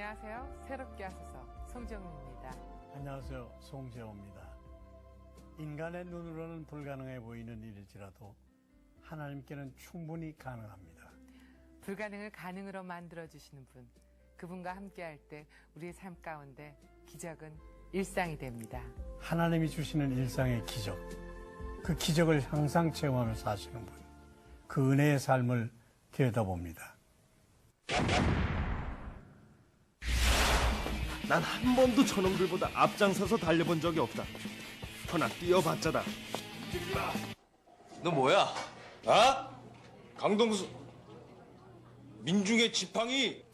안녕하세요. 새롭게 하소서 송정우입니다. 안녕하세요. 송재호입니다. 인간의 눈으로는 불가능해 보이는 일일지라도 하나님께는 충분히 가능합니다. 불가능을 가능으로 만들어주시는 분, 그분과 함께할 때 우리의 삶 가운데 기적은 일상이 됩니다. 하나님이 주시는 일상의 기적, 그 기적을 항상 체험하며 사시는 분, 그 은혜의 삶을 들여다봅니다. 난 한 번도 저놈들보다 앞장서서 달려본 적이 없다. 허나 뛰어봤자다. 너 뭐야? 아? 강동수 민중의 지팡이.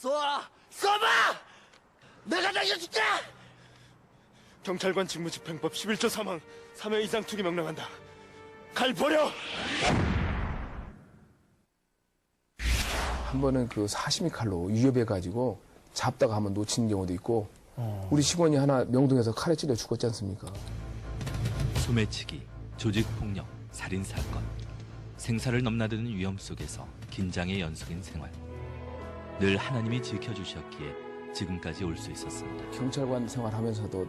쏴봐! 내가 날려줄게! 경찰관 직무집행법 11조 3항 3회 이상 투기 명령한다. 칼 버려! 한 번은 그 사시미 칼로 위협해가지고 잡다가 한번 놓친 경우도 있고 우리 직원이 하나 명동에서 칼에 찔려 죽었지 않습니까? 소매치기, 조직폭력, 살인사건, 생사를 넘나드는 위험 속에서 긴장의 연속인 생활. 늘 하나님이 지켜주셨기에 지금까지 올 수 있었습니다. 경찰관 생활하면서도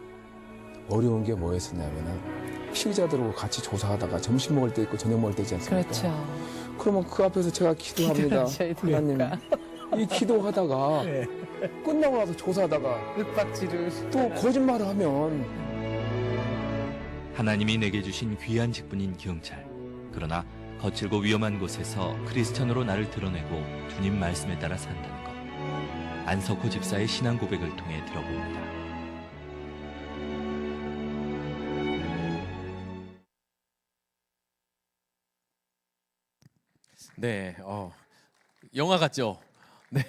어려운 게 뭐였었냐면은 피의자들하고 같이 조사하다가 점심 먹을 때 있고 저녁 먹을 때 있지 않습니까? 그렇죠. 그러면 그 앞에서 제가 기도합니다. 하나님, 이 기도하다가 끝나고 나서 조사하다가 윽박지를 또 거짓말을 하면 하나님이 내게 주신 귀한 직분인 경찰. 그러나 거칠고 위험한 곳에서 크리스천으로 나를 드러내고 주님 말씀에 따라 산다는 것. 안석호 집사의 신앙 고백을 통해 들어봅니다. 네, 영화 같죠? 네,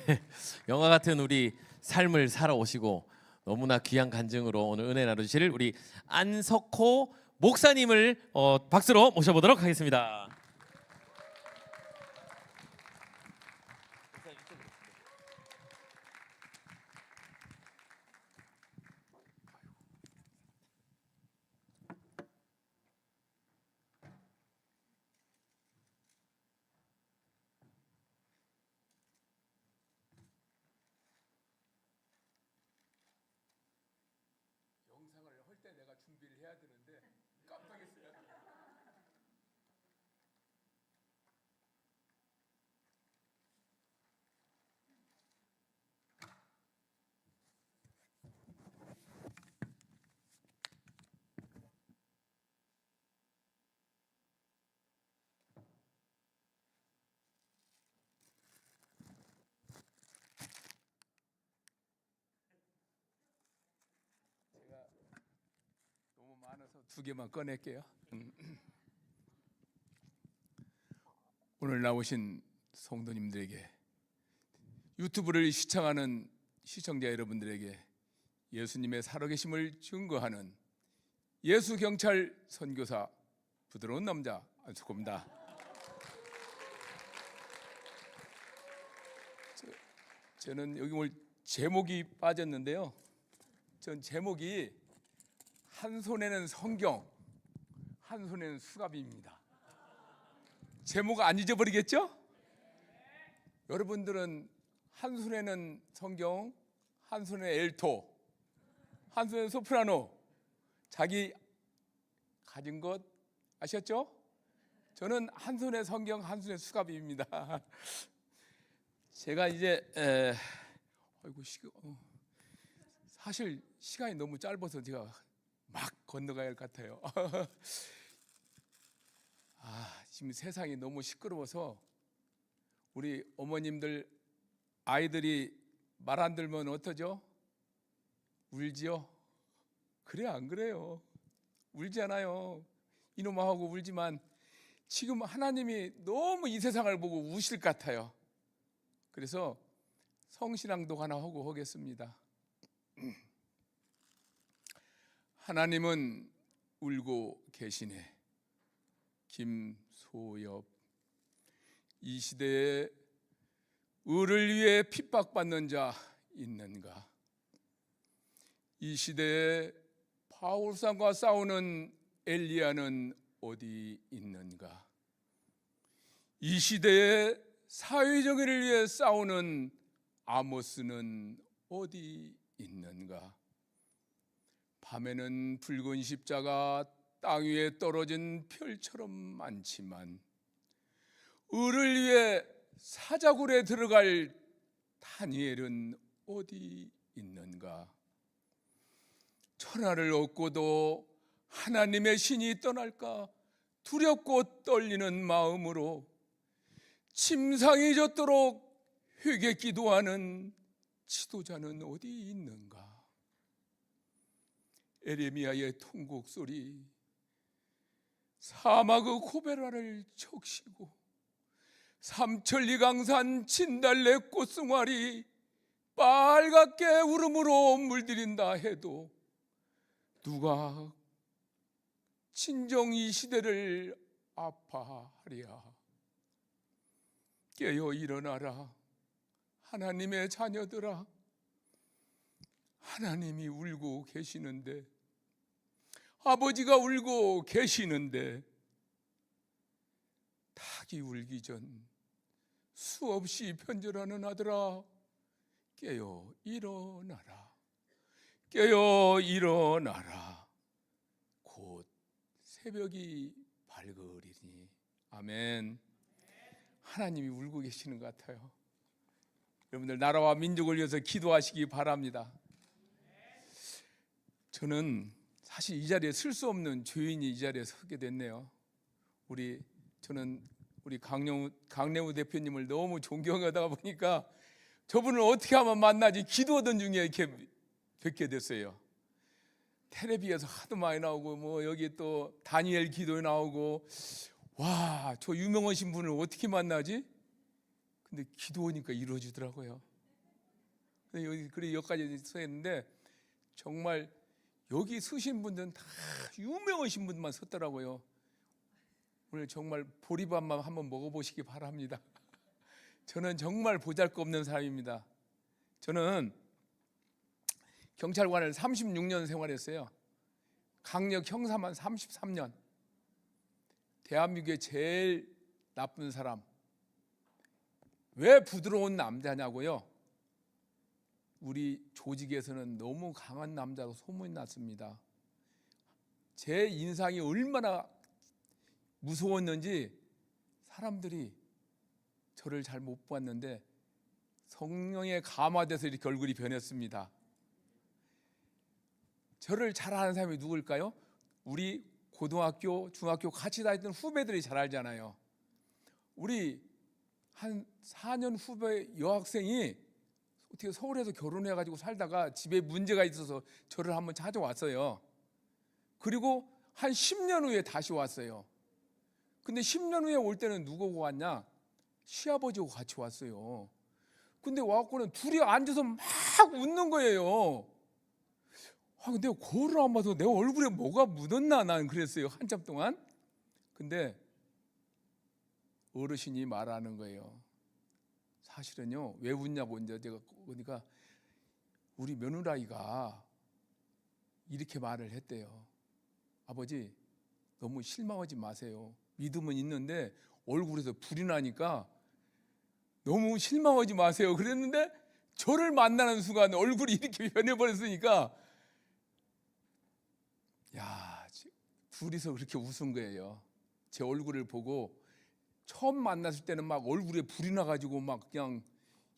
영화 같은 우리 삶을 살아오시고 너무나 귀한 간증으로 오늘 은혜 나누실 우리 안석호 목사님을 박수로 모셔보도록 하겠습니다. 영상을 할 때 내가 준비를 해야 되는데 깜빡했어요. 너무 많아서 두 개만 꺼낼게요. 오늘 나오신 성도님들에게, 유튜브를 시청하는 시청자 여러분들에게 예수님의 살아계심을 증거하는 예수경찰 선교사 부드러운 남자 안석호입니다. 저는 여기 오늘 제목이 빠졌는데요. 전 제목이 한 손에는 성경, 한 손에는 수갑입니다. 제목 안 잊어버리겠죠? 여러분들은 한 손에는 성경, 한 손에 엘토, 한 손에 소프라노, 자기 가진 것 아셨죠? 저는 한 손에 성경, 한 손에 수갑입니다. 제가 이제 사실 시간이 너무 짧아서 제가 막 건너가야 할 것 같아요. 지금 세상이 너무 시끄러워서 우리 어머님들 아이들이 말 안 들으면 어떠죠? 울지요? 그래 안 그래요? 울지 않아요. 이놈아 하고 울지만 지금 하나님이 너무 이 세상을 보고 우실 것 같아요. 그래서 성신앙독 하나 하고 하겠습니다. 하나님은 울고 계시네. 김소엽. 이 시대에 의를 위해 핍박받는 자 있는가? 이 시대에 바울상과 싸우는 엘리야는 어디 있는가? 이 시대에 사회정의를 위해 싸우는 아모스는 어디 있는가? 밤에는 붉은 십자가 땅 위에 떨어진 별처럼 많지만 의를 위해 사자굴에 들어갈 다니엘은 어디 있는가? 천하를 얻고도 하나님의 신이 떠날까 두렵고 떨리는 마음으로 침상이 젖도록 회개 기도하는 지도자는 어디 있는가? 에레미야의 통곡 소리, 사마그 고베라를 적시고 삼천리 강산 진달래 꽃송아리 빨갛게 울음으로 물들인다 해도 누가 진정 이 시대를 아파하랴. 깨어 일어나라 하나님의 자녀들아. 하나님이 울고 계시는데, 아버지가 울고 계시는데 닭이 울기 전 수없이 편절하는 아들아, 깨어 일어나라. 깨어 일어나라. 곧 새벽이 밝으리니. 아멘. 하나님이 울고 계시는 것 같아요. 여러분들 나라와 민족을 위해서 기도하시기 바랍니다. 저는 사실 이 자리에 쓸 수 없는 죄인이 이 자리에 서게 됐네요. 저는 우리 강래우 대표님을 너무 존경하다 보니까 저분을 어떻게 하면 만나지 기도하던 중에 이렇게 뵙게 됐어요. 텔레비에서 하도 많이 나오고 뭐 여기 또 다니엘 기도에 나오고, 와, 저 유명하신 분을 어떻게 만나지? 근데 기도하니까 이루어지더라고요. 그래 여기까지 서 있는데 정말 여기 서신 분들은 다 유명하신 분만 섰더라고요. 오늘 정말 보리밥만 한번 먹어보시기 바랍니다. 저는 정말 보잘것없는 사람입니다. 저는 경찰관을 36년 생활했어요. 강력 형사만 33년. 대한민국의 제일 나쁜 사람. 왜 부드러운 남자냐고요? 우리 조직에서는 너무 강한 남자로 소문이 났습니다. 제 인상이 얼마나 무서웠는지 사람들이 저를 잘 못 봤는데 성령에 감화돼서 이렇게 얼굴이 변했습니다. 저를 잘 아는 사람이 누굴까요? 우리 고등학교, 중학교 같이 다녔던 후배들이 잘 알잖아요. 우리 한 4년 후배 여학생이 어떻게 서울에서 결혼해가지고 살다가 집에 문제가 있어서 저를 한번 찾아왔어요. 그리고 한 10년 후에 다시 왔어요. 근데 10년 후에 올 때는 누구고 왔냐? 시아버지하고 같이 왔어요. 근데 와갖고는 둘이 앉아서 막 웃는 거예요. 근데 거울을 안 봐서 내 얼굴에 뭐가 묻었나 난 그랬어요. 한참 동안. 근데 어르신이 말하는 거예요. 사실은요, 왜 웃냐고 이제 제가 보니까 우리 며느라이가 이렇게 말을 했대요. 아버지, 너무 실망하지 마세요. 믿음은 있는데 얼굴에서 불이 나니까 너무 실망하지 마세요. 그랬는데 저를 만나는 순간 얼굴이 이렇게 변해버렸으니까, 야, 둘이서 그렇게 웃은 거예요. 제 얼굴을 보고. 처음 만났을 때는 막 얼굴에 불이 나가지고 막 그냥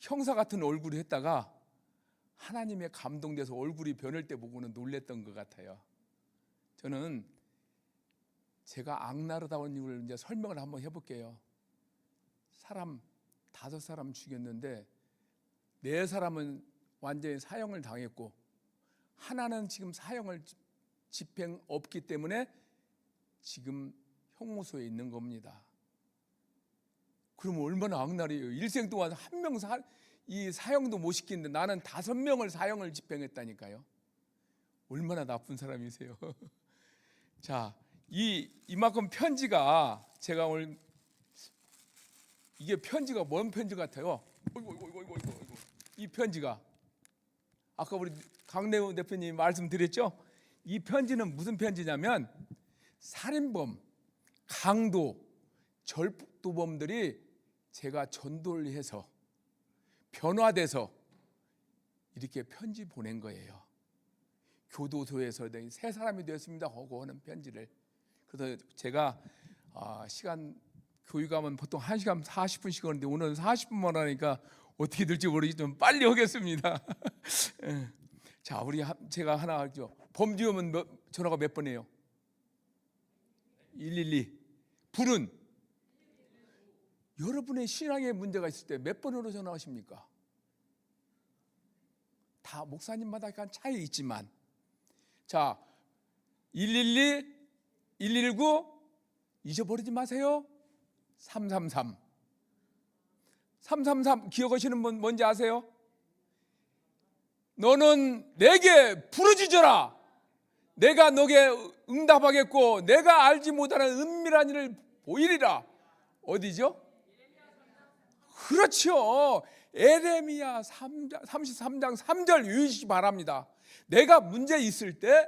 형사 같은 얼굴을 했다가 하나님의 감동돼서 얼굴이 변할 때 보고는 놀랬던 것 같아요. 저는 제가 악나르다운 이유를 이제 설명을 한번 해볼게요. 사람 5사람 죽였는데 4사람은 완전히 사형을 당했고 하나는 지금 사형을 집행 없기 때문에 지금 형무소에 있는 겁니다. 그러면 얼마나 악랄이에요. 일생 동안 한 명 이 사형도 못 시키는데 나는 5명을 사형을 집행했다니까요. 얼마나 나쁜 사람이세요. 자, 이만큼 편지가 제가 오늘 이게 편지가 뭔 편지 같아요? 어이구. 이 편지가 아까 우리 강래우 대표님 말씀드렸죠? 이 편지는 무슨 편지냐면 살인범, 강도, 절도범들이 제가 전도를 해서 변화돼서 이렇게 편지 보낸 거예요. 교도소에서 새 사람이 되었습니다 하고 하는 편지를. 그래서 제가 시간 교육하면 보통 1시간 40분씩 하는데 오늘은 40분만 하니까 어떻게 될지 모르겠지만 빨리 하겠습니다. 자, 제가 하나 하죠. 범죄 오면 전화가 몇 번이에요? 112. 불은 여러분의 신앙에 문제가 있을 때 몇 번으로 전화하십니까? 다 목사님마다 약간 차이 있지만, 자, 112, 119 잊어버리지 마세요. 333. 333 기억하시는 분 뭔지 아세요? 너는 내게 부르짖어라. 내가 너게 응답하겠고 내가 알지 못하는 은밀한 일을 보이리라. 어디죠? 그렇죠. 에레미야 33장 3절 유의시 바랍니다. 내가 문제 있을 때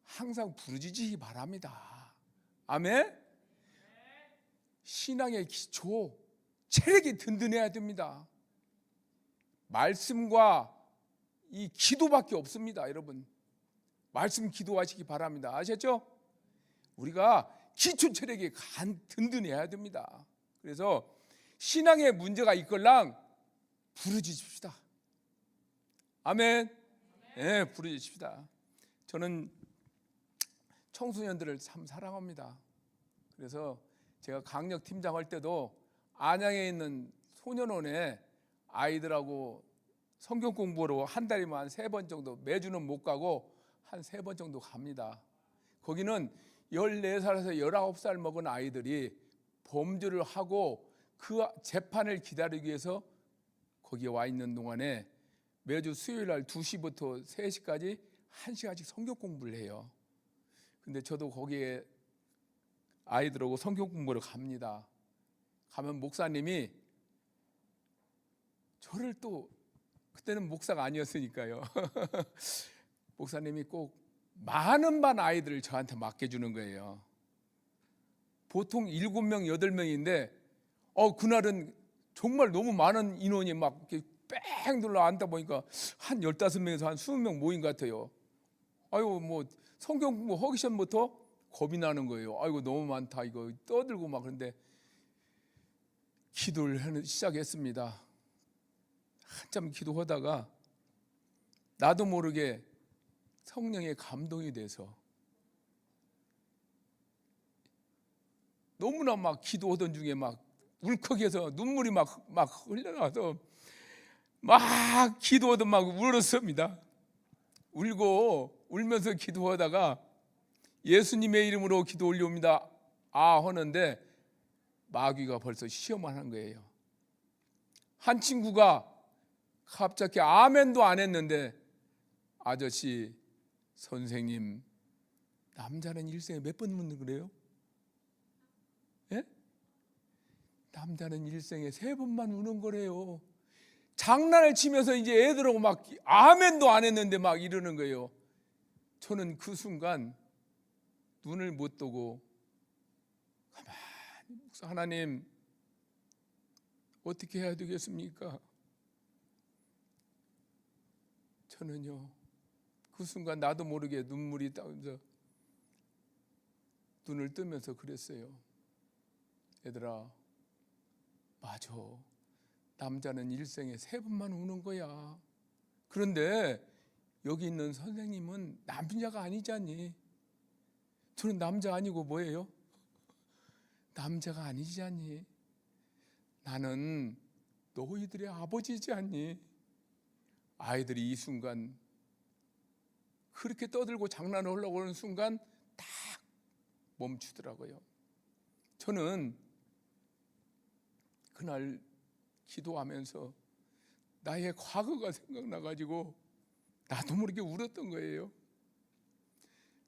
항상 부르짖으시 바랍니다. 아멘. 신앙의 기초, 체력이 든든해야 됩니다. 말씀과 이 기도밖에 없습니다, 여러분. 말씀 기도하시기 바랍니다. 아셨죠? 우리가 기초 체력이 든든해야 됩니다. 그래서 신앙에 문제가 있걸랑 부르짖읍시다. 아멘. 네, 부르짖읍시다. 저는 청소년들을 참 사랑합니다. 그래서 제가 강력 팀장 할 때도 안양에 있는 소년원에 아이들하고 성경 공부로 한 달이면 한 3번 정도, 매주는 못 가고 한 3번 정도 갑니다. 거기는 14살에서 19살 먹은 아이들이 범죄를 하고 그 재판을 기다리기 위해서 거기에 와 있는 동안에 매주 수요일 날 2시부터 3시까지 1시간씩 성경 공부를 해요. 근데 저도 거기에 아이들하고 성경 공부를 갑니다. 가면 목사님이 저를 또, 그때는 목사가 아니었으니까요. 목사님이 꼭 많은 반 아이들을 저한테 맡겨주는 거예요. 보통 7명, 8명인데 그날은 정말 너무 많은 인원이 막 이렇게 뺑 둘러 앉다 보니까 한 15명에서 한 20명 모인 것 같아요. 아이고, 뭐 성경 공부 하기 전부터 겁이 나는 거예요. 아이고, 너무 많다, 이거 떠들고 막. 그런데 기도를 시작했습니다. 한참 기도하다가 나도 모르게 성령의 감동이 돼서 너무나 막 기도하던 중에 막 울컥해서 눈물이 막 흘러나와서 막 기도하던 막 울었습니다. 울면서 기도하다가 예수님의 이름으로 기도 올려옵니다. 하는데 마귀가 벌써 시험을 한 거예요. 한 친구가 갑자기 아멘도 안 했는데, 아저씨, 선생님, 남자는 일생에 몇 번 묻는 그래요? 예? 남자는 일생에 3번만 우는 거래요. 장난을 치면서 이제 애들하고 막 아멘도 안 했는데 막 이러는 거예요. 저는 그 순간 눈을 못 뜨고 가만히, 하나님 어떻게 해야 되겠습니까? 저는요, 그 순간 나도 모르게 눈물이 나오면서 눈을 뜨면서 그랬어요. 얘들아, 맞아. 남자는 일생에 3번만 우는 거야. 그런데 여기 있는 선생님은 남자가 아니잖니. 저는 남자 아니고 뭐예요? 남자가 아니지 않니? 나는 너희들의 아버지지 않니? 아이들이 이 순간 그렇게 떠들고 장난을 하려고 하는 순간 딱 멈추더라고요. 저는 그날 기도하면서 나의 과거가 생각나가지고 나도 모르게 울었던 거예요.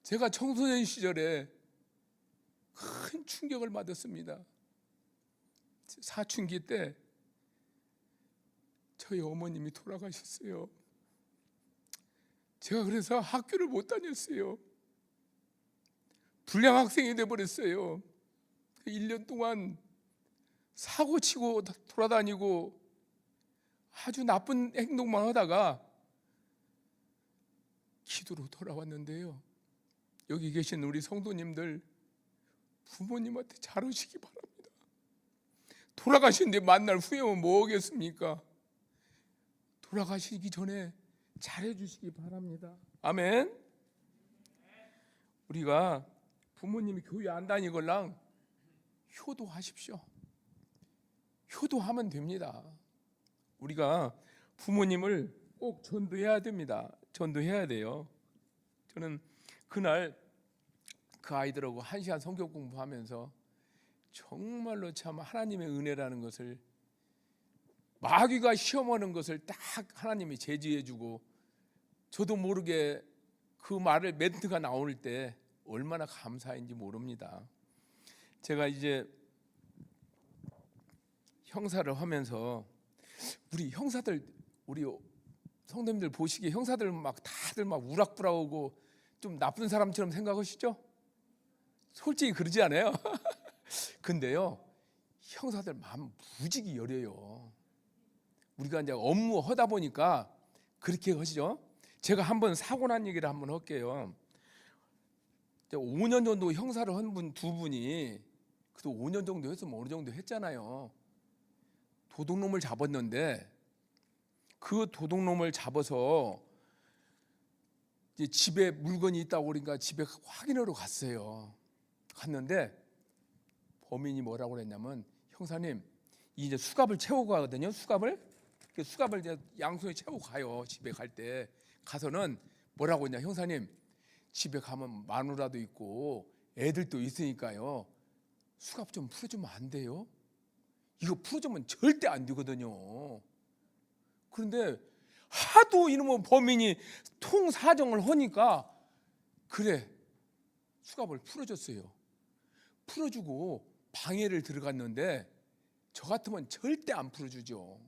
제가 청소년 시절에 큰 충격을 받았습니다. 사춘기 때 저희 어머님이 돌아가셨어요. 제가 그래서 학교를 못 다녔어요. 불량 학생이 돼버렸어요. 1년 동안 사고 치고 돌아다니고 아주 나쁜 행동만 하다가 기도로 돌아왔는데요. 여기 계신 우리 성도님들 부모님한테 잘하시기 바랍니다. 돌아가신 뒤 만날 후회면 뭐겠습니까? 돌아가시기 전에 잘해주시기 바랍니다. 아멘. 우리가 부모님이 교회 안 다니걸랑 효도하십시오. 효도하면 됩니다. 우리가 부모님을 꼭 전도해야 됩니다. 전도해야 돼요. 저는 그날 그 아이들하고 1시간 성경 공부하면서 정말로 참 하나님의 은혜라는 것을, 마귀가 시험하는 것을 딱 하나님이 제지해주고 저도 모르게 그 말을 멘트가 나올 때 얼마나 감사한지 모릅니다. 제가 이제 형사를 하면서 우리 형사들, 우리 성도님들 보시기에 형사들 막 다들 막 우락부락하고 좀 나쁜 사람처럼 생각하시죠? 솔직히 그러지 않아요? 근데요, 형사들 마음 무지개 여려요. 우리가 이제 업무 하다 보니까 그렇게 하시죠. 제가 한번 사고 난 얘기를 한번 할게요. 5년 정도 형사를 한 분 두 분이, 그래도 5년 정도 했으면 어느 정도 했잖아요. 도둑놈을 잡았는데 그 도둑놈을 잡아서 이제 집에 물건이 있다고 그러니까 집에 확인하러 갔어요. 갔는데 범인이 뭐라고 그랬냐면, 형사님 이제 수갑을 채우고 가거든요. 수갑을 이제 양손에 채우고 가요. 집에 갈 때 가서는 뭐라고 했냐, 형사님 집에 가면 마누라도 있고 애들도 있으니까요, 수갑 좀 풀어주면 안 돼요? 이거 풀어주면 절대 안 되거든요. 그런데 하도 이놈의 범인이 통사정을 하니까 그래 수갑을 풀어줬어요. 풀어주고 방해를 들어갔는데 저 같으면 절대 안 풀어주죠.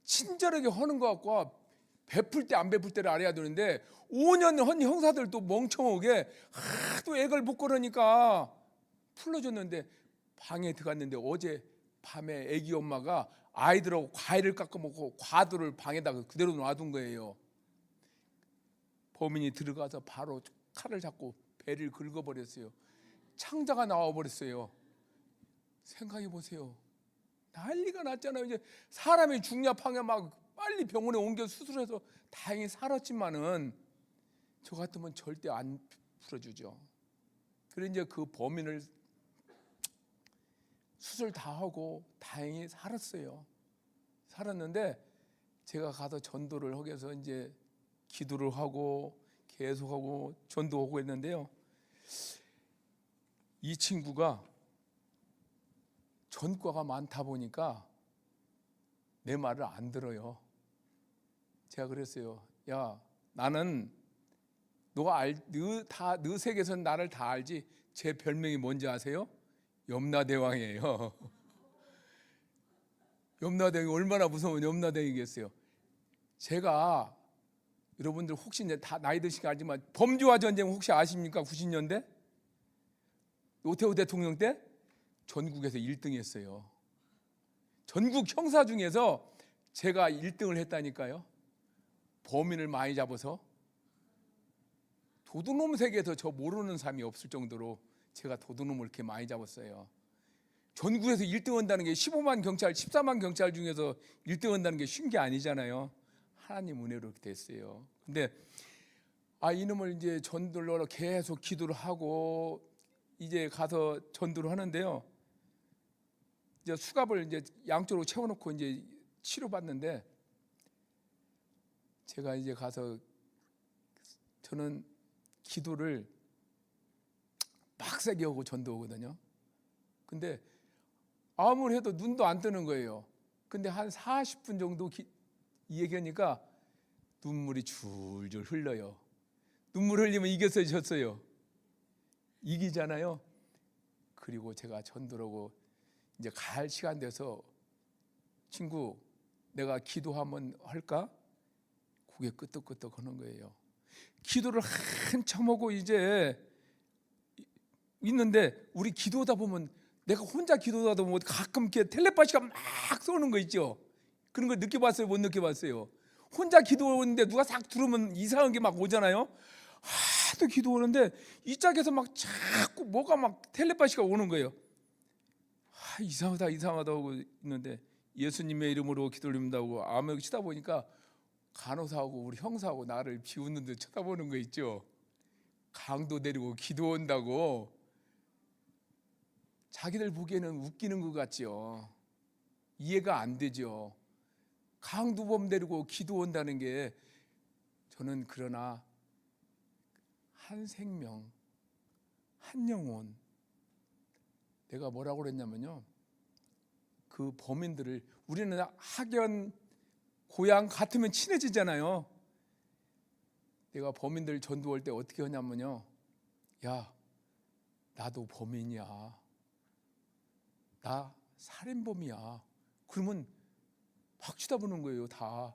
친절하게 하는 것 같고 베풀 때 안 베풀 때를 알아야 되는데 5년 한 형사들도 멍청하게 하도 애걸 못 걸으니까 풀어줬는데 방에 들어갔는데 어제 밤에 애기 엄마가 아이들하고 과일을 깎아 먹고 과도를 방에다가 그대로 놔둔 거예요. 범인이 들어가서 바로 칼을 잡고 배를 긁어버렸어요. 창자가 나와버렸어요. 생각해 보세요. 난리가 났잖아요. 이제 사람이 죽냐 파냐 막 빨리 병원에 옮겨 수술해서 다행히 살았지만은 저 같으면 절대 안 풀어주죠. 그래 이제 그 범인을 수술 다 하고 다행히 살았어요. 살았는데 제가 가서 전도를 하기 위해서 이제 기도를 하고 계속하고 전도하고 했는데요. 이 친구가 전과가 많다 보니까 내 말을 안 들어요. 제가 그랬어요. 야, 나는 너 세계에서는 나를 다 알지. 제 별명이 뭔지 아세요? 염라대왕이에요. 염라대왕이 얼마나 무서운 염라대왕이겠어요. 제가 여러분들 혹시 이제 다 나이 드시긴 알지만 범주와 전쟁 혹시 아십니까? 90년대 노태우 대통령 때 전국에서 1등 했어요. 전국 형사 중에서 제가 1등을 했다니까요. 범인을 많이 잡아서. 도둑놈 세계에서 저 모르는 사람이 없을 정도로 제가 도둑놈을 이렇게 많이 잡았어요. 전국에서 1등 한다는 게 15만 경찰, 14만 경찰 중에서 1등 한다는 게 쉬운 게 아니잖아요. 하나님 은혜로 이렇게 됐어요. 근데 이놈을 이제 전도를 계속 기도를 하고 이제 가서 전도를 하는데요. 이제 수갑을 이제 양쪽으로 채워놓고 이제 치료받는데 제가 이제 가서 저는 기도를 빡세게 하고 전도하거든요. 근데 아무리 해도 눈도 안 뜨는 거예요. 근데 한 40분 정도 이 얘기하니까 눈물이 줄줄 흘러요. 눈물 흘리면 이겼어요, 졌어요? 이기잖아요. 그리고 제가 전도하고 이제 갈 시간 돼서 친구 내가 기도 한번 할까? 고개 끄덕끄덕 하는 거예요. 기도를 한참 하고 이제 있는데 우리 기도하다 보면 내가 혼자 기도하다 보면 가끔 이렇게 텔레파시가 막 쏘는 거 있죠. 그런 거 느껴봤어요? 못 느껴봤어요? 혼자 기도하는데 누가 싹 들으면 이상한 게 막 오잖아요. 하도 기도하는데 이 짝에서 막 자꾸 뭐가 막 텔레파시가 오는 거예요. 이상하다 하고 있는데 예수님의 이름으로 기도드립니다고 아멘 치다 보니까 간호사하고 우리 형사하고 나를 비웃는 듯 쳐다보는 거 있죠. 강도 내리고 기도한다고. 자기들 보기에는 웃기는 것 같죠. 이해가 안 되죠. 강두범 데리고 기도한다는 게 저는 그러나 한 생명, 한 영혼, 내가 뭐라고 그랬냐면요, 그 범인들을, 우리는 학연 고향 같으면 친해지잖아요. 내가 범인들 전도할 때 어떻게 하냐면요, 야, 나도 범인이야, 나 살인범이야. 그러면 막 쳐다보는 거예요. 다.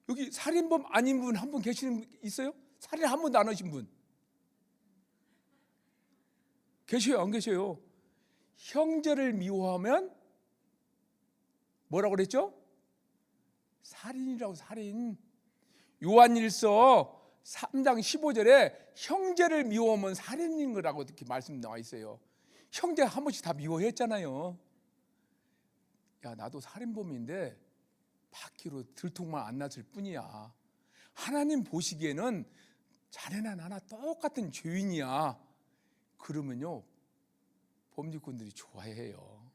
여기 살인범 아닌 분 한 분 계시는 분 있어요? 살인 한 번도 안 하신 분 계셔요? 안 계셔요? 형제를 미워하면 뭐라고 그랬죠? 살인이라고. 살인. 요한일서 3장 15절에 형제를 미워하면 살인인 거라고 이렇게 말씀 나와 있어요. 형제 한 번씩 다 미워했잖아요. 야, 나도 살인범인데 바퀴로 들통만 안 났을 뿐이야. 하나님 보시기에는 자네나 나나 똑같은 죄인이야. 그러면요, 범죄꾼들이 좋아해요.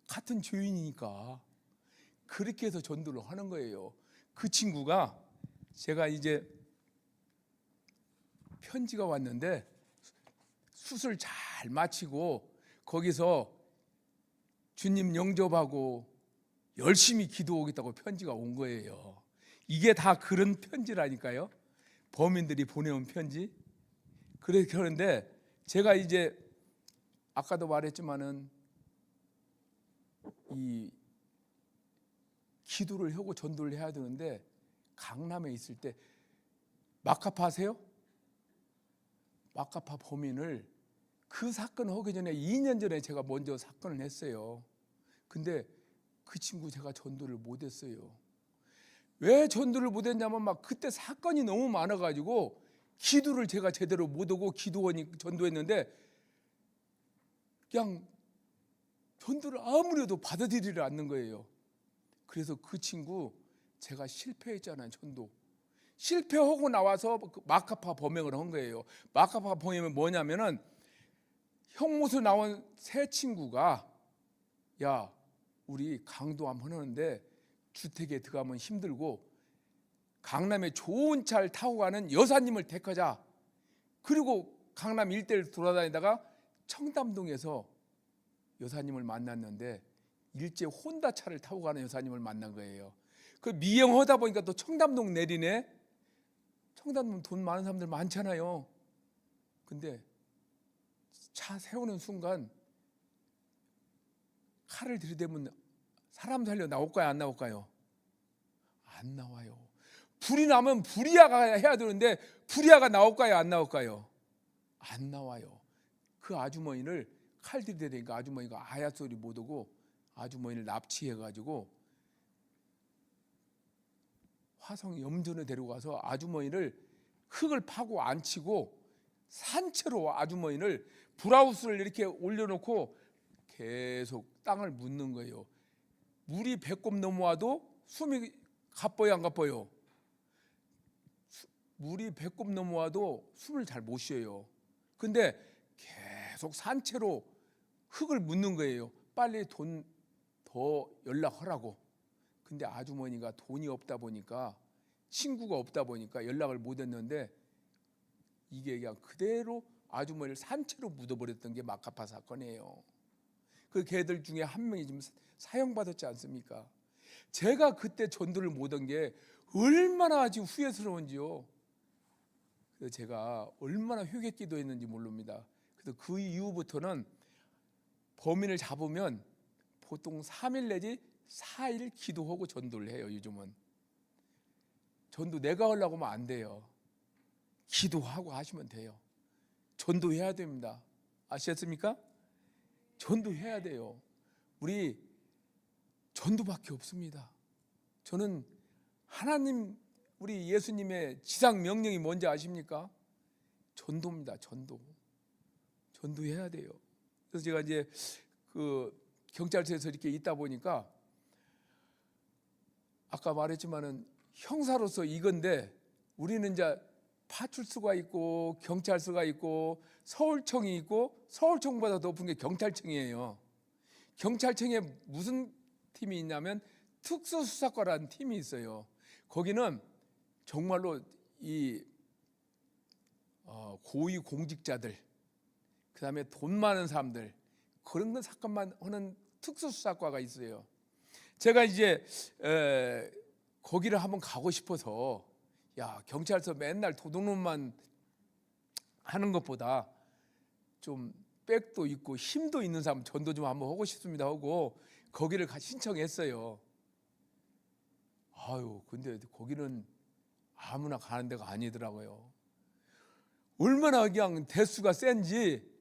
같은 죄인이니까. 그렇게 해서 전도를 하는 거예요. 그 친구가, 제가 이제 편지가 왔는데 수술 잘 마치고 거기서 주님 영접하고 열심히 기도하겠다고 편지가 온 거예요. 이게 다 그런 편지라니까요. 범인들이 보내온 편지. 그런데 제가 이제 아까도 말했지만은 이 기도를 하고 전도를 해야 되는데 강남에 있을 때 마카파 아세요? 마카파 범인을, 그 사건 하기 전에 2년 전에 제가 먼저 사건을 했어요. 근데 그 친구 제가 전도를 못했어요. 왜 전도를 못했냐면 막 그때 사건이 너무 많아가지고 기도를 제가 제대로 못하고 기도원이 전도했는데 그냥 전도를 아무리 해도 받아들이지 않는 거예요. 그래서 그 친구 제가 실패했잖아요. 전도 실패하고 나와서 마카파 범행을 한 거예요. 마카파 범행은 뭐냐면은 형무소 나온 새 친구가, 야, 우리 강도 한번 하는데 주택에 들어가면 힘들고 강남에 좋은 차를 타고 가는 여사님을 택하자. 그리고 강남 일대를 돌아다니다가 청담동에서 여사님을 만났는데 일제 혼다 차를 타고 가는 여사님을 만난 거예요. 그 미행하다 보니까 또 청담동 내리네. 청담동 돈 많은 사람들 많잖아요. 근데 차 세우는 순간 칼을 들이대면 사람 살려 나올까요? 안 나올까요? 안 나와요. 불이 나면 불이야가 해야 되는데 불이야가 나올까요? 안 나올까요? 안 나와요. 그 아주머니를 칼 들이대니까 아주머니가 아야 소리 못 오고 아주머니를 납치해가지고 화성 염전에 데려가서 아주머니를 흙을 파고 앉히고 산채로 아주머니를 브라우스를 이렇게 올려놓고 계속 땅을 묻는 거예요. 물이 배꼽 넘어와도 숨이 가빠요, 안 가빠요? 물이 배꼽 넘어와도 숨을 잘 못 쉬어요. 근데 계속 산채로 흙을 묻는 거예요. 빨리 돈 더 연락하라고. 근데 아주머니가 돈이 없다 보니까, 친구가 없다 보니까 연락을 못 했는데 이게 그냥 그대로 아주머니를 산채로 묻어버렸던 게 마카파 사건이에요. 그 걔들 중에 한 명이 지금 사형받았지 않습니까? 제가 그때 전도를 못한 게 얼마나 지금 후회스러운지요. 그래서 제가 얼마나 회개 기도했는지 모릅니다. 그래서 그 이후부터는 범인을 잡으면 보통 3일 내지 4일 기도하고 전도를 해요. 요즘은 전도 내가 하려고 하면 안 돼요. 기도하고 하시면 돼요. 전도해야 됩니다. 아셨습니까? 전도해야 돼요. 우리 전도밖에 없습니다. 저는 하나님, 우리 예수님의 지상 명령이 뭔지 아십니까? 전도입니다. 전도해야 돼요. 그래서 제가 이제 그 경찰서에서 이렇게 있다 보니까 아까 말했지만은 형사로서 이건데 우리는 이제 파출소가 있고 경찰서가 있고 서울청이 있고 서울청보다 높은 게 경찰청이에요. 경찰청에 무슨 팀이 있냐면 특수수사과라는 팀이 있어요. 거기는 정말로 이 고위 공직자들, 그다음에 돈 많은 사람들, 그런 건 사건만 하는 특수수사과가 있어요. 제가 이제 거기를 한번 가고 싶어서, 야, 경찰서 맨날 도둑놈만 하는 것보다 좀 백도 있고 힘도 있는 사람 전도 좀 한번 하고 싶습니다 하고 거기를 신청했어요. 아유, 근데 거기는 아무나 가는 데가 아니더라고요. 얼마나 그냥 대수가 센지.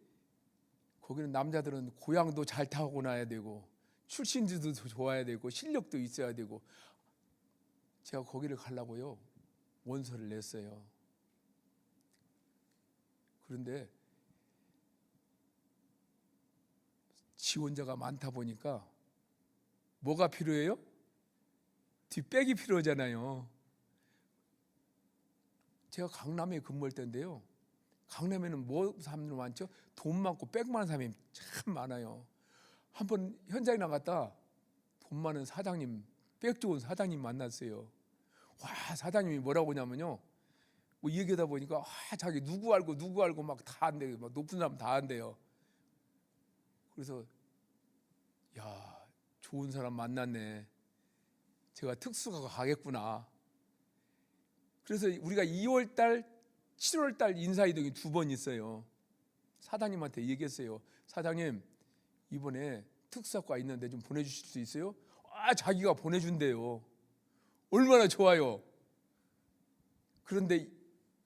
거기는 남자들은 고향도 잘 타고 나야 되고 출신지도 좋아야 되고 실력도 있어야 되고. 제가 거기를 가려고요 원서를 냈어요. 그런데 지원자가 많다 보니까 뭐가 필요해요? 뒷백이 필요하잖아요. 제가 강남에 근무할 때인데요, 강남에는 뭐 사람들 많죠? 돈 많고 백 많은 사람이 참 많아요. 한번 현장에 나갔다 돈 많은 사장님, 백 좋은 사장님 만났어요. 와, 사장님이 뭐라고 하냐면요, 뭐 얘기하다 보니까 자기 누구 알고 막 다 한대요. 막 높은 사람 다 한대요. 그래서 야, 좋은 사람 만났네. 제가 특수가 가겠구나. 그래서 우리가 2월달, 7월달 인사이동이 2번 있어요. 사장님한테 얘기했어요. 사장님, 이번에 특수학과 있는데 좀 보내주실 수 있어요? 자기가 보내준대요. 얼마나 좋아요. 그런데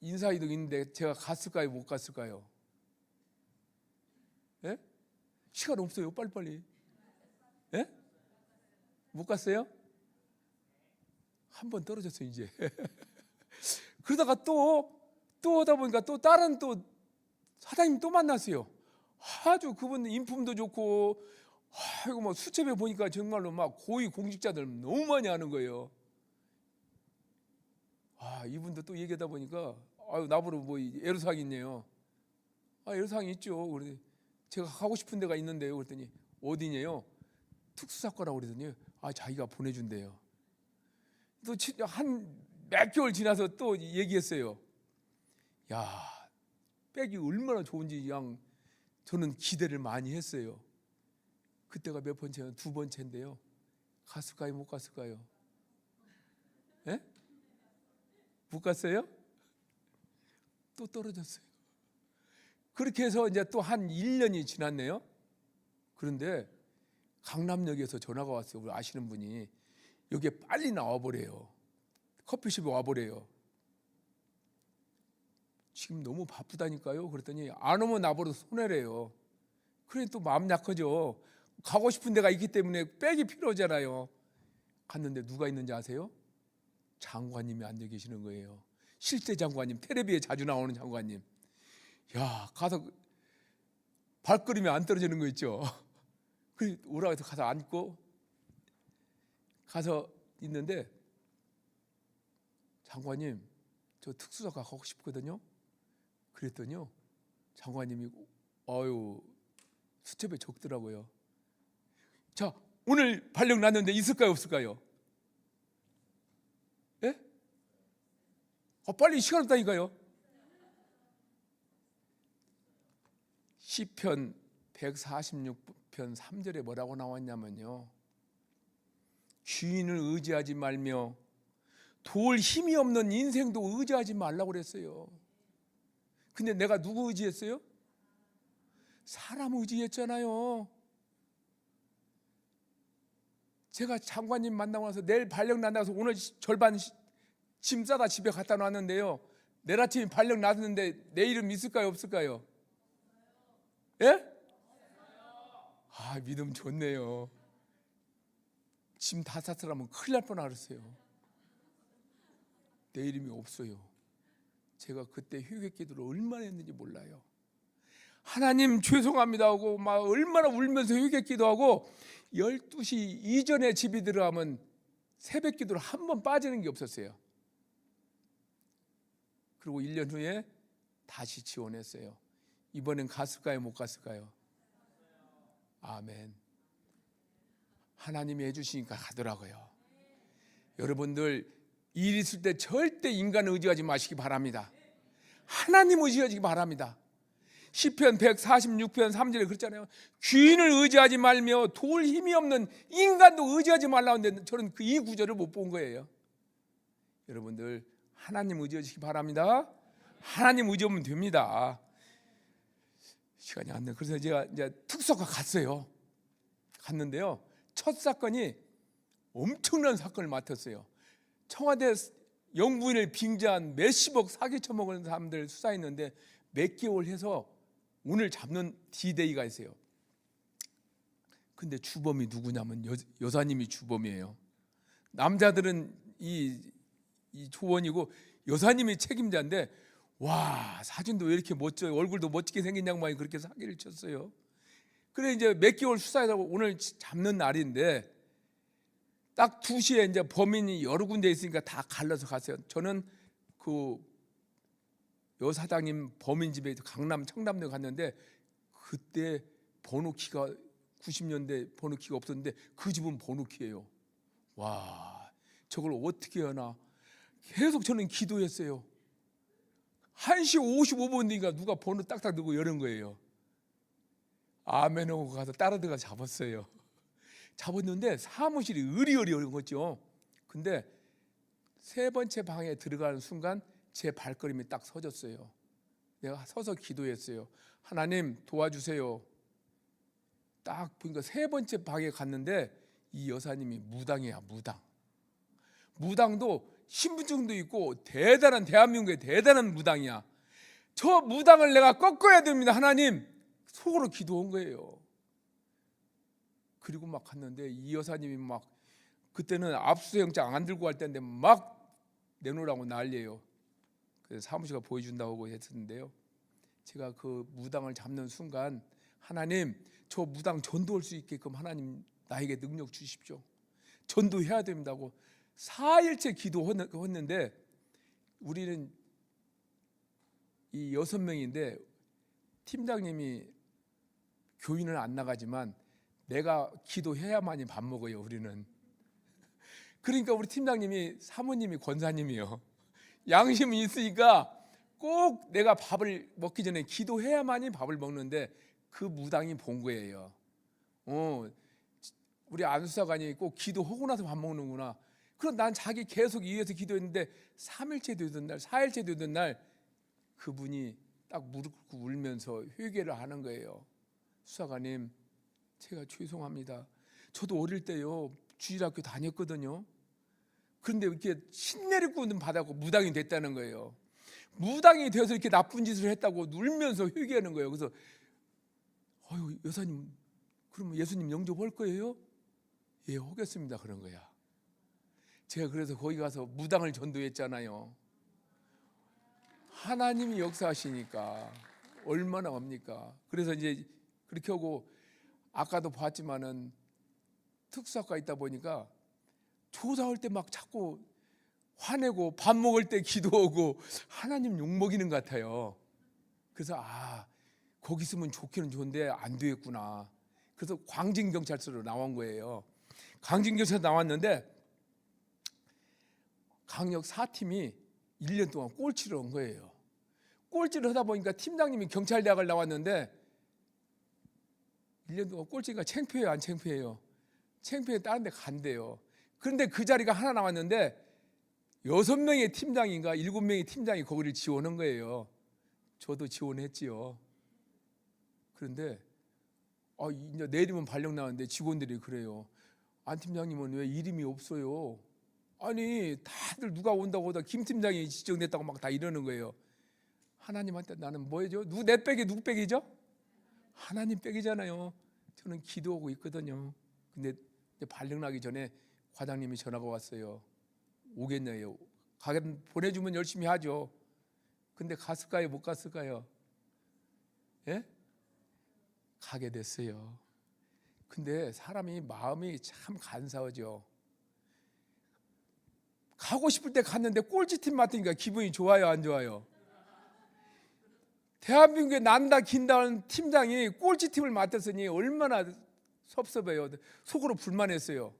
인사이동 있는데 제가 갔을까요? 못 갔을까요? 예? 시간 없어요. 빨리빨리. 예? 못 갔어요? 한 번 떨어졌어요 이제. 그러다가 또 하다 보니까 또 다른 또 사장님 또 만났어요. 아주 그분 인품도 좋고, 이거 뭐 수첩에 보니까 정말로 막 고위 공직자들 너무 많이 하는 거예요. 이분도 또 얘기하다 보니까 나보러 뭐 애로사항이 있네요. 애로사항이 있죠. 그래서 제가 가고 싶은 데가 있는데요. 그랬더니 어디냐요? 특수사과라고 그러더니 자기가 보내준대요. 또 한 몇 개월 지나서 또 얘기했어요. 야, 백이 얼마나 좋은지 그냥 저는 기대를 많이 했어요. 그때가 몇 번째요? 2번째인데요. 갔을까요? 못 갔을까요? 예? 못 갔어요? 또 떨어졌어요. 그렇게 해서 이제 또 한 1년이 지났네요. 그런데 강남역에서 전화가 왔어요. 우리 아시는 분이 여기에 빨리 나와보래요. 커피숍에 와보래요. 지금 너무 바쁘다니까요. 그랬더니 안 오면 나보러 손해래요. 그래 또 마음 약하죠. 가고 싶은 데가 있기 때문에 백이 필요하잖아요. 갔는데 누가 있는지 아세요? 장관님이 앉아 계시는 거예요. 실제 장관님, 텔레비에 자주 나오는 장관님. 야, 가서 발걸음이 안 떨어지는 거 있죠. 그래 오라고 해서 가서 앉고 가서 있는데, 장관님, 저 특수사과 가고 싶거든요. 그랬더니요, 장관님이 수첩에 적더라고요. 자, 오늘 발령 났는데 있을까요, 없을까요? 예? 빨리 시간 없다니까요. 시편 146편 3절에 뭐라고 나왔냐면요, 주인을 의지하지 말며 도울 힘이 없는 인생도 의지하지 말라고 그랬어요. 근데 내가 누구 의지했어요? 사람 의지했잖아요. 제가 장관님 만나고 나서 내일 발령 난다고 해서 오늘 절반 짐 싸다 집에 갖다 놨는데요, 내일 아침에 발령 났는데 내일은 있을까요, 없을까요? 예? 아, 믿음 좋네요. 짐 다 쌌으라면 큰일 날 뻔하 그랬어요. 내 이름이 없어요. 제가 그때 회개기도를 얼마나 했는지 몰라요. 하나님 죄송합니다 하고 막 얼마나 울면서 회개기도하고 12시 이전에 집에 들어가면 새벽기도를 한 번 빠지는 게 없었어요. 그리고 1년 후에 다시 지원했어요. 이번엔 갔을까요? 못 갔을까요? 아멘. 하나님이 해주시니까 가더라고요. 여러분들 일 있을 때 절대 인간을 의지하지 마시기 바랍니다. 하나님 의지하시기 바랍니다. 시편 146편 3절에 그랬잖아요. 귀인을 의지하지 말며 도울 힘이 없는 인간도 의지하지 말라는데 저는 이 구절을 못 본 거예요. 여러분들 하나님 의지하시기 바랍니다. 하나님 의지하면 됩니다. 시간이 안 돼. 그래서 제가 이제 특수학과 갔어요. 갔는데요. 첫 사건이 엄청난 사건을 맡았어요. 청와대 영부인을 빙자한 몇십억 사기 쳐먹은 사람들 수사했는데 몇 개월 해서 오늘 잡는 D-Day가 있어요. 근데 주범이 누구냐면 여사님이 주범이에요. 남자들은 이 조원이고 여사님이 책임자인데 와, 사진도 왜 이렇게 멋져요? 얼굴도 멋지게 생긴 양반이 그렇게 사기를 쳤어요. 그래 이제 몇 개월 수사해서 오늘 잡는 날인데 딱 2시에 이제 범인이 여러 군데 있으니까 다 갈라서 갔어요. 저는 그 여사장님 범인 집에 강남 청담동에 갔는데 그때 번호키가 90년대 번호키가 없었는데 그 집은 번호키예요. 와, 저걸 어떻게 하나 계속 저는 기도했어요. 1시 55분 뒤니까 누가 번호 딱딱 누고 여는 거예요. 아멘 하고 가서 따라 들어가 잡았어요. 잡았는데 사무실이 으리으리 어려운 거죠. 근데 세 번째 방에 들어가는 순간 제 발걸음이 딱 서졌어요. 내가 서서 기도했어요. 하나님 도와주세요. 딱 보니까 세 번째 방에 갔는데 이 여사님이 무당이야. 무당도 신분증도 있고 대단한 대한민국의 대단한 무당이야. 저 무당을 내가 꺾어야 됩니다. 하나님. 속으로 기도한 거예요. 그리고 막 갔는데 이 여사님이 막 그때는 압수수색영장 안 들고 갈 때인데 막 내놓으라고 난리예요. 그래서 사무실가 보여준다고 했었는데요. 제가 그 무당을 잡는 순간 하나님 저 무당 전도할 수 있게끔 하나님 나에게 능력 주십시오. 전도해야 됩니다고 4일째 기도했는데 우리는 이 6명인데 팀장님이 교인은 안 나가지만 내가 기도해야만이 밥 먹어요. 우리는. 그러니까 우리 팀장님이 사모님이 권사님이요. 양심이 있으니까 꼭 내가 밥을 먹기 전에 기도해야만이 밥을 먹는데 그 무당이 본 거예요. 우리 안수사관이 꼭 기도하고 나서 밥 먹는구나. 그럼 난 자기 계속 위해서 기도했는데 3일째 되던 날 4일째 되던 날 그분이 딱 무릎 꿇고 울면서 회개를 하는 거예요. 수사관님 제가 죄송합니다. 저도 어릴 때요 주일학교 다녔거든요. 그런데 이렇게 신내리꾼 받았고 무당이 됐다는 거예요. 무당이 되어서 이렇게 나쁜 짓을 했다고 울면서 회개하는 거예요. 그래서 여사님 그러면 예수님 영접할 거예요? 예, 하겠습니다. 그런 거야. 제가 그래서 거기 가서 무당을 전도했잖아요. 하나님이 역사하시니까 얼마나 합니까? 그래서 이제 그렇게 하고 아까도 봤지만은 특수학과 있다 보니까 조사할 때 막 자꾸 화내고 밥 먹을 때 기도하고 하나님 욕먹이는 것 같아요. 그래서 거기 있으면 좋기는 좋은데 안 되겠구나. 그래서 광진경찰서로 나온 거예요. 광진경찰서 나왔는데 강력 4팀이 1년 동안 꼴찌를 한 거예요. 꼴찌를 하다 보니까 팀장님이 경찰대학을 나왔는데 1년 동안 꼴찌가 창피해요, 안 창피해요? 창피해 다른 데 간대요. 그런데 그 자리가 하나 남았는데 6명의 팀장인가 7명의 팀장이 거기를 지원한 거예요. 저도 지원했지요. 그런데 이제 내일이면 발령 나왔는데 직원들이 그래요. 안 팀장님은 왜 이름이 없어요? 아니 다들 누가 온다고 하다 김 팀장이 지정됐다고 막 다 이러는 거예요. 하나님한테 나는 뭐 해줘? 내 백이 누구 백이죠? 하나님 빽이잖아요. 저는 기도하고 있거든요. 근데 발령 나기 전에 과장님이 전화가 왔어요. 오겠냐요. 보내주면 열심히 하죠. 근데 갔을까요? 못 갔을까요? 예? 가게 됐어요. 근데 사람이 마음이 참 간사하죠. 가고 싶을 때 갔는데 꼴찌팀 맡으니까 기분이 좋아요, 안 좋아요? 대한민국에 난다 긴다는 팀장이 꼴찌팀을 맡았으니 얼마나 섭섭해요. 속으로 불만했어요.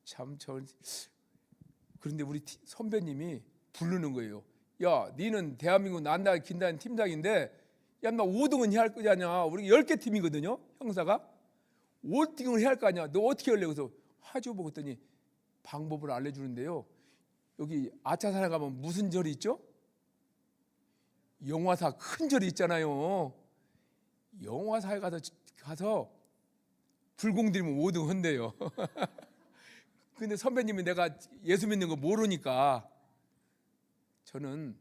참 그런데 우리 선배님이 부르는 거예요. 야, 니는 대한민국 난다 긴다는 팀장인데 야, 나 5등은 해야 할 거냐. 우리 10개 팀이거든요, 형사가. 5등을 해야 할 거 아니야. 너 어떻게 할래? 그래서 하죠. 보고더니 방법을 알려주는데요. 여기 아차산에 가면 무슨 절이 있죠? 영화사 큰 절이 있잖아요. 영화사에 가서 불공들이면 5등 한대요. 근데 선배님이 내가 예수 믿는 거 모르니까 저는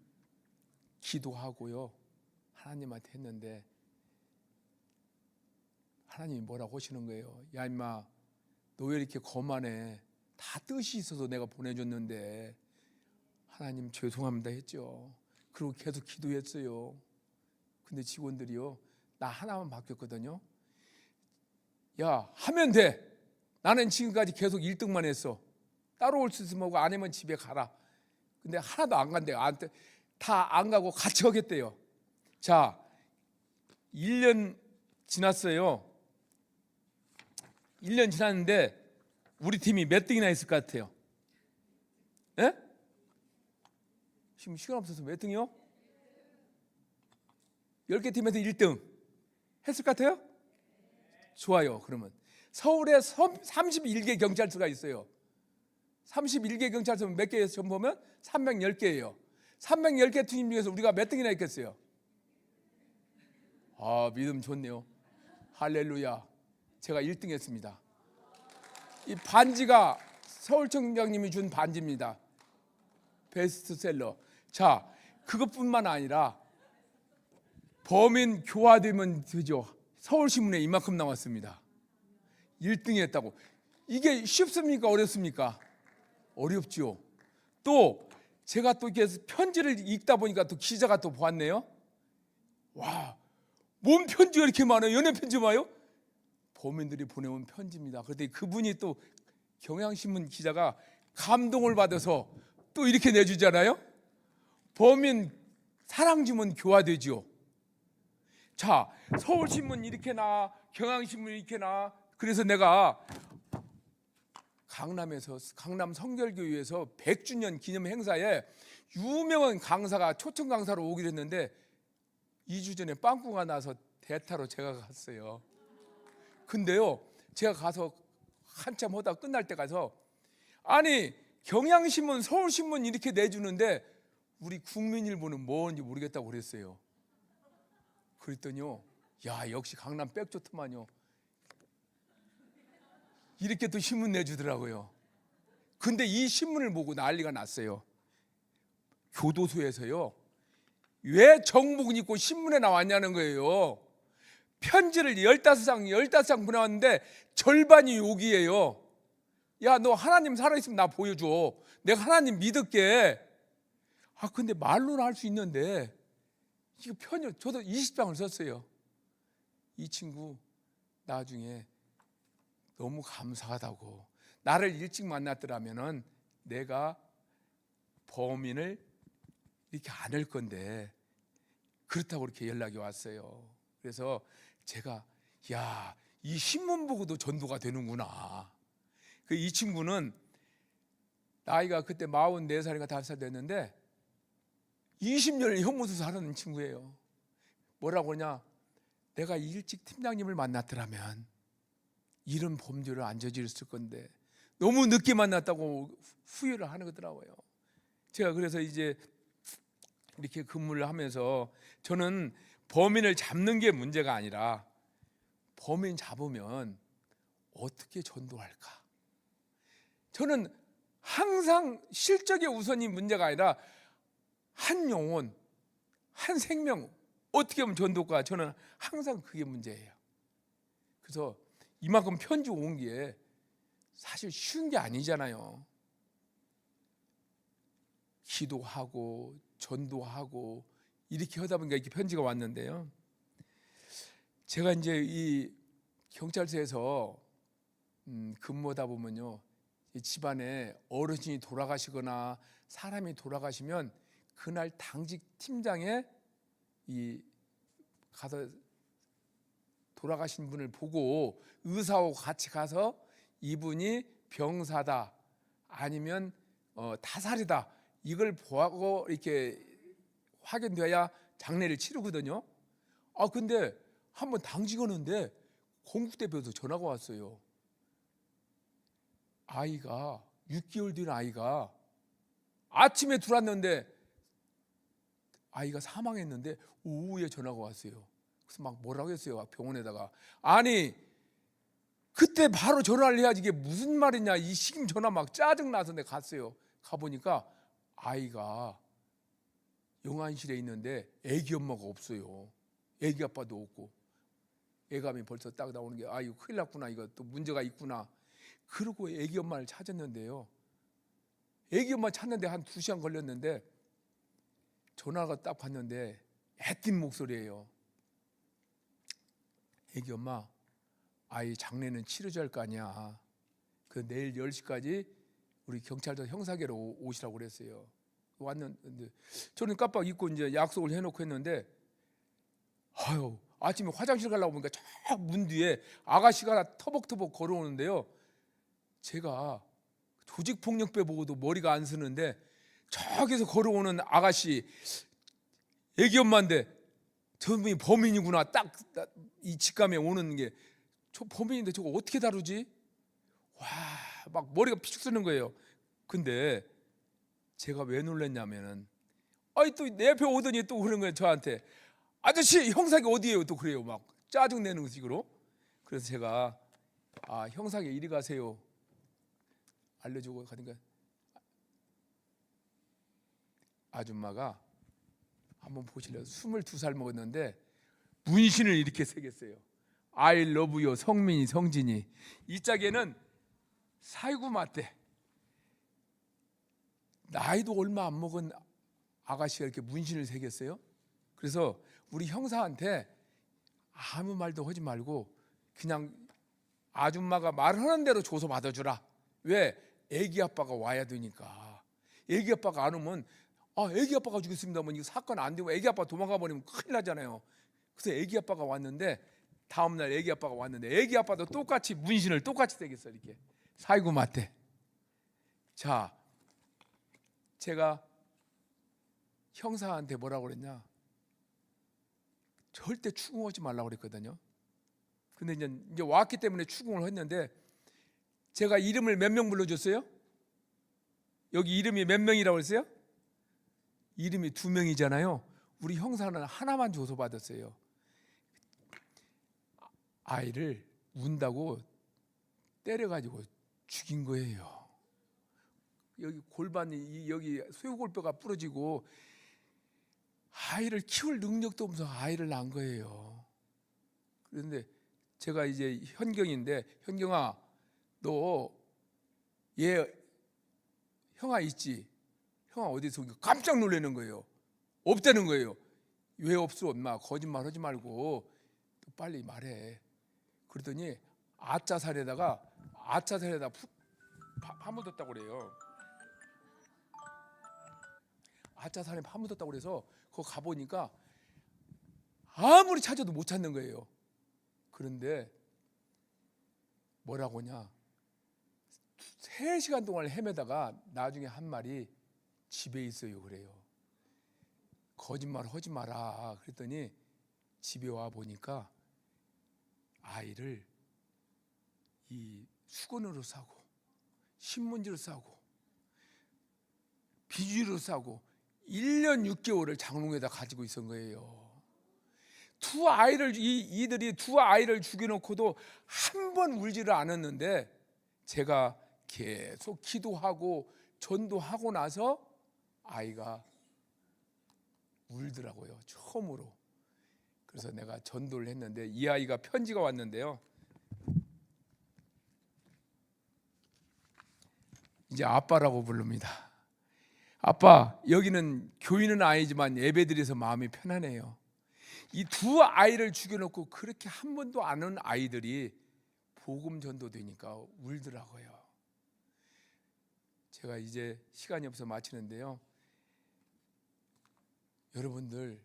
기도하고요. 하나님한테 했는데 하나님이 뭐라고 하시는 거예요. 야 임마, 너 왜 이렇게 거만해. 다 뜻이 있어서 내가 보내줬는데. 하나님 죄송합니다 했죠. 그리고 계속 기도했어요. 근데 직원들이요, 나 하나만 바뀌었거든요. 야, 하면 돼. 나는 지금까지 계속 1등만 했어. 따로 올 수 있으면 오고 안 하면 집에 가라. 근데 하나도 안 간대요. 다 안 가고 같이 하겠대요. 자, 1년 지났어요. 1년 지났는데 우리 팀이 몇 등이나 했을 것 같아요? 예? 지금 시간 없어서 몇 등이요? 10개 팀에서 1등 했을 것 같아요? 좋아요. 그러면 서울에 31개 경찰서가 있어요. 31개 경찰서면 몇 개에서 전 보면 310개예요. 310개 팀 중에서 우리가 몇 등이나 했겠어요? 믿음 좋네요. 할렐루야. 제가 1등 했습니다. 이 반지가 서울청장님이 준 반지입니다. 베스트셀러. 자, 그것뿐만 아니라 범인 교화되면 되죠. 서울신문에 이만큼 나왔습니다. 1등 했다고. 이게 쉽습니까? 어렵습니까? 어렵죠. 또 제가 또 이렇게 편지를 읽다 보니까 또 기자가 또 보았네요. 와, 뭔 편지가 이렇게 많아요? 연애 편지 봐요? 범인들이 보내온 편지입니다. 그런데 그분이 또 경향신문 기자가 감동을 받아서 또 이렇게 내주잖아요. 범인 사랑 주면 교화되죠. 자, 서울신문 이렇게 나, 경향신문 이렇게 나. 그래서 내가 강남 성결교회에서 100주년 기념 행사에 유명한 강사가 초청 강사로 오기로 했는데 2주 전에 빵꾸가 나서 대타로 제가 갔어요. 근데요, 제가 가서 한참 하다 끝날 때 가서, 아니 경향신문, 서울신문 이렇게 내주는데 우리 국민일보는 뭔지 모르겠다고 그랬어요. 그랬더니요, 야 역시 강남 빽 좋더만요. 이렇게 또 신문 내주더라고요. 근데 이 신문을 보고 난리가 났어요. 교도소에서요, 왜 정복을 입고 신문에 나왔냐는 거예요. 편지를 15장 보내왔는데 절반이 욕이에요. 야, 너 하나님 살아있으면 나 보여줘. 내가 하나님 믿을게. 근데 말로는 할 수 있는데 이거 저도 20장을 썼어요. 이 친구 나중에 너무 감사하다고, 나를 일찍 만났더라면은 내가 범인을 이렇게 안 할 건데, 그렇다고 이렇게 연락이 왔어요. 그래서 제가 이 신문 보고도 전도가 되는구나. 이 친구는 나이가 그때 44살인가 5살 됐는데 20년을 형무소에서 하는 친구예요. 뭐라고 하냐, 내가 일찍 팀장님을 만났더라면 이런 범죄를 안 저질렀을 건데 너무 늦게 만났다고 후회를 하는 거더라고요. 제가 그래서 이제 이렇게 근무를 하면서 저는 범인을 잡는 게 문제가 아니라 범인 잡으면 어떻게 전도할까? 저는 항상 실적의 우선이 문제가 아니라 한 영혼, 한 생명, 어떻게 하면 전도가? 저는 항상 그게 문제예요. 그래서 이만큼 편지 온 게 사실 쉬운 게 아니잖아요. 기도하고 전도하고 이렇게 하다 보니까 이렇게 편지가 왔는데요. 제가 이제 이 경찰서에서 근무하다 보면요, 이 집안에 어르신이 돌아가시거나 사람이 돌아가시면 그날 당직 팀장에 이 가서 돌아가신 분을 보고 의사하고 같이 가서 이분이 병사다 아니면 타살이다 이걸 보고 이렇게 확인돼야 장례를 치르거든요. 아 근데 한번 당직하는데 공국대표에서 전화가 왔어요. 아이가 6개월 된 아이가 아침에 들어왔는데 아이가 사망했는데 오후에 전화가 왔어요. 그래서 막 뭐라고 했어요. 병원에다가 아니 그때 바로 전화를 해야지 이게 무슨 말이냐 이 시kim 전화 막 짜증나서 내가 갔어요. 가보니까 아이가 영안실에 있는데 애기 엄마가 없어요. 애기 아빠도 없고 애감이 벌써 딱 나오는 게 아이고 큰일 났구나 이거 또 문제가 있구나. 그러고 애기 엄마를 찾았는데요. 애기 엄마 찾는데 한 2시간 걸렸는데 전화가 딱 받는데 애띤 목소리예요. 애기 엄마 아이 장례는 치러져야 할 거 아니야. 그 내일 10시까지 우리 경찰서 형사계로 오시라고 그랬어요. 왔는데 저는 깜빡 잊고 이제 약속을 해놓고 했는데 아유 아침에 화장실 가려고 보니까 저 문 뒤에 아가씨가 하나 터벅터벅 걸어오는데요. 제가 조직폭력배 보고도 머리가 안 쓰는데 저기서 걸어오는 아가씨 애기 엄마인데 저분이 범인이구나 딱 이 직감에 오는 게 저 범인인데 저거 어떻게 다루지? 와 막 머리가 피죽 쓰는 거예요. 근데 제가 왜 놀랐냐면은 아이 또 내 옆에 오더니 또 그런 거예요. 저한테 아저씨 형사계 어디예요? 또 그래요. 막 짜증내는 식으로. 그래서 제가 아 형사계 이리 가세요 알려주고 가니까 아줌마가 한번 보실래요? 22살 먹었는데 문신을 이렇게 새겼어요. I love you 성민이 성진이. 이 짝에는 사이구 맞대. 나이도 얼마 안 먹은 아가씨가 이렇게 문신을 새겼어요. 그래서 우리 형사한테 아무 말도 하지 말고 그냥 아줌마가 말하는 대로 조서 받아주라. 왜? 애기 아빠가 와야 되니까. 애기 아빠가 안 오면 아 애기 아빠가 죽였습니다. 뭐 이거 사건 안 되고 애기 아빠 도망가 버리면 큰일 나잖아요. 그래서 애기 아빠가 왔는데 다음날 애기 아빠가 왔는데 애기 아빠도 똑같이 문신을 똑같이 새겼어. 이렇게 사이구 맞대. 자 제가 형사한테 뭐라고 그랬냐, 절대 추궁하지 말라고 그랬거든요. 근데 이제 왔기 때문에 추궁을 했는데 제가 이름을 몇 명 불러줬어요? 여기 이름이 몇 명이라고 했어요? 이름이 2명이잖아요. 우리 형사는 하나만 줘서 받았어요. 아이를 운다고 때려가지고 죽인 거예요. 여기 골반이 여기 쇠골뼈가 부러지고 아이를 키울 능력도 없어서 아이를 낳은 거예요. 그런데 제가 이제 현경인데 현경아 너 얘 형아 있지? 형아 어디서 깜짝 놀라는 거예요. 없다는 거예요. 왜 없어 엄마 거짓말 하지 말고 빨리 말해. 그러더니 아짜살에다 파묻었다고 그래요. 아짜살에 파묻었다고 그래서 거기 가보니까 아무리 찾아도 못 찾는 거예요. 그런데 뭐라고 하냐, 3시간 동안 헤매다가 나중에 한 말이 집에 있어요 그래요. 거짓말 하지 마라 그랬더니 집에 와 보니까 아이를 이 수건으로 싸고 신문지로 싸고 비주로 싸고 1년 6개월을 장롱에다 가지고 있었던 거예요. 이들이 2아이를 죽여놓고도 한 번 울지를 않았는데 제가 계속 기도하고 전도하고 나서 아이가 울더라고요. 처음으로. 그래서 내가 전도를 했는데 이 아이가 편지가 왔는데요. 이제 아빠라고 부릅니다. 아빠, 여기는 교인은 아니지만 예배드려서 마음이 편하네요. 이 두 아이를 죽여놓고 그렇게 한 번도 안 온 아이들이 복음 전도되니까 울더라고요. 제가 이제 시간이 없어 마치는데요. 여러분들,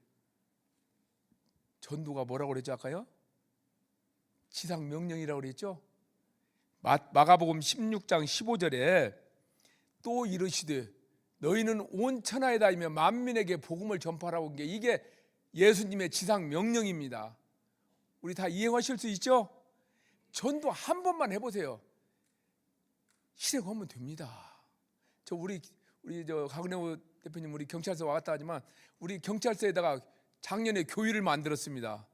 전도가 뭐라고 그랬죠 아까요? 지상 명령이라고 그랬죠? 마가복음 16장 15절에 또 이르시되 너희는 온 천하에 다니며 만민에게 복음을 전파하라고 한 게 이게 예수님의 지상 명령입니다. 우리 다 이행하실 수 있죠? 전도 한 번만 해보세요. 실행하면 됩니다. 우리 강은혜 대표님 우리 경찰서 왔다 하지만 우리 경찰서에다가 작년에 교회를 만들었습니다.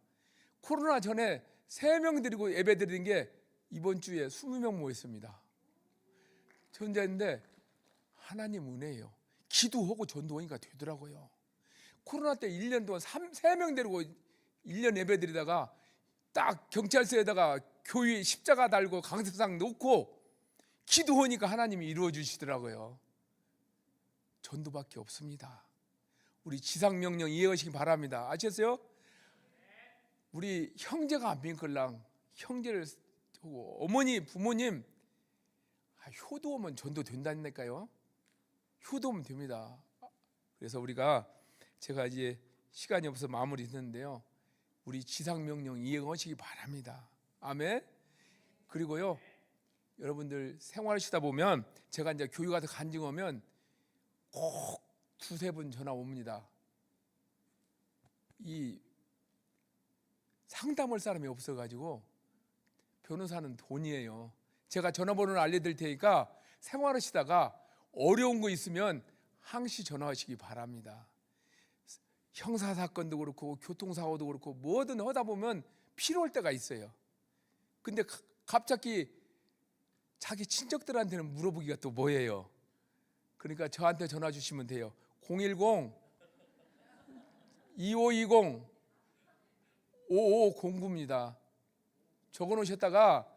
코로나 전에 3명 드리고 예배 드리는 게 이번 주에 20명 모였습니다. 전자인데 하나님 은혜예요. 기도하고 전도하니까 되더라고요. 코로나 때 1년 동안 3명 데리고 1년 예배 드리다가 딱 경찰서에다가 교회 십자가 달고 강세상 놓고 기도하니까 하나님이 이루어 주시더라고요. 전도밖에 없습니다. 우리 지상명령 이해하시기 바랍니다. 아셨어요? 우리 형제가 안 믿걸랑 형제를 하고 어머니 부모님 효도하면 전도 된다니까요. 효도하면 됩니다. 그래서 제가 이제 시간이 없어서 마무리 했는데요. 우리 지상명령 이행하시기 바랍니다. 아멘. 그리고요, 여러분들 생활하시다 보면 제가 이제 교육 가서 간증하면 꼭 2-3분 전화 옵니다. 이 상담할 사람이 없어가지고 변호사는 돈이에요. 제가 전화번호를 알려드릴 테니까 생활하시다가 어려운 거 있으면 항시 전화하시기 바랍니다. 형사사건도 그렇고 교통사고도 그렇고 뭐든 하다 보면 필요할 때가 있어요. 근데 갑자기 자기 친척들한테는 물어보기가 또 뭐예요. 그러니까 저한테 전화 주시면 돼요. 010-2520-5509입니다. 적어놓으셨다가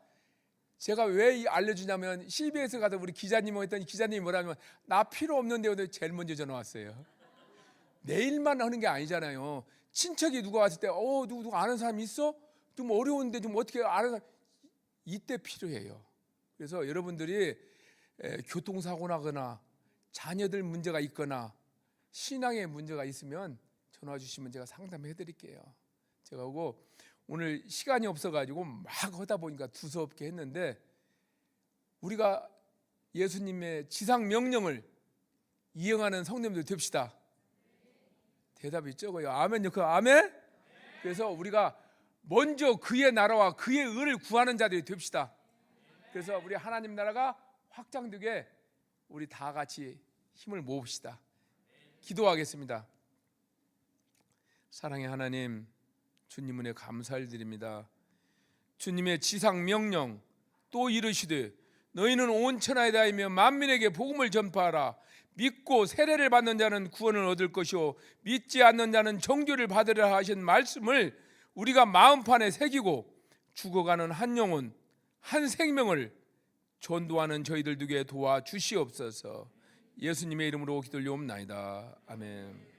제가 왜 알려주냐면 CBS 가서 우리 기자님 했더니 기자님이 뭐라면 나 필요 없는데 제일 먼저 전화 왔어요. 내일만 하는 게 아니잖아요. 친척이 누가 왔을 때 누구 아는 사람 있어? 좀 어려운데 좀 어떻게 아는 사람 이때 필요해요. 그래서 여러분들이 교통사고 나거나 자녀들 문제가 있거나 신앙에 문제가 있으면 전화 주시면 제가 상담해 드릴게요. 제가 오늘 시간이 없어가지고 막 하다 보니까 두서없게 했는데 우리가 예수님의 지상 명령을 이행하는 성도님들 됩시다. 대답이 적어요. 아멘요. 아멘. 그래서 우리가 먼저 그의 나라와 그의 의를 구하는 자들이 됩시다. 그래서 우리 하나님 나라가 확장되게 우리 다 같이 힘을 모읍시다. 기도하겠습니다. 사랑의 하나님, 주님 은혜 감사를 드립니다. 주님의 지상 명령 또 이르시되 너희는 온 천하에 다니며 만민에게 복음을 전파하라. 믿고 세례를 받는 자는 구원을 얻을 것이요 믿지 않는 자는 정죄를 받으리라 하신 말씀을 우리가 마음판에 새기고 죽어가는 한 영혼 한 생명을 전도하는 저희들 되게 도와주시옵소서. 예수님의 이름으로 기도올리옵나이다. 아멘.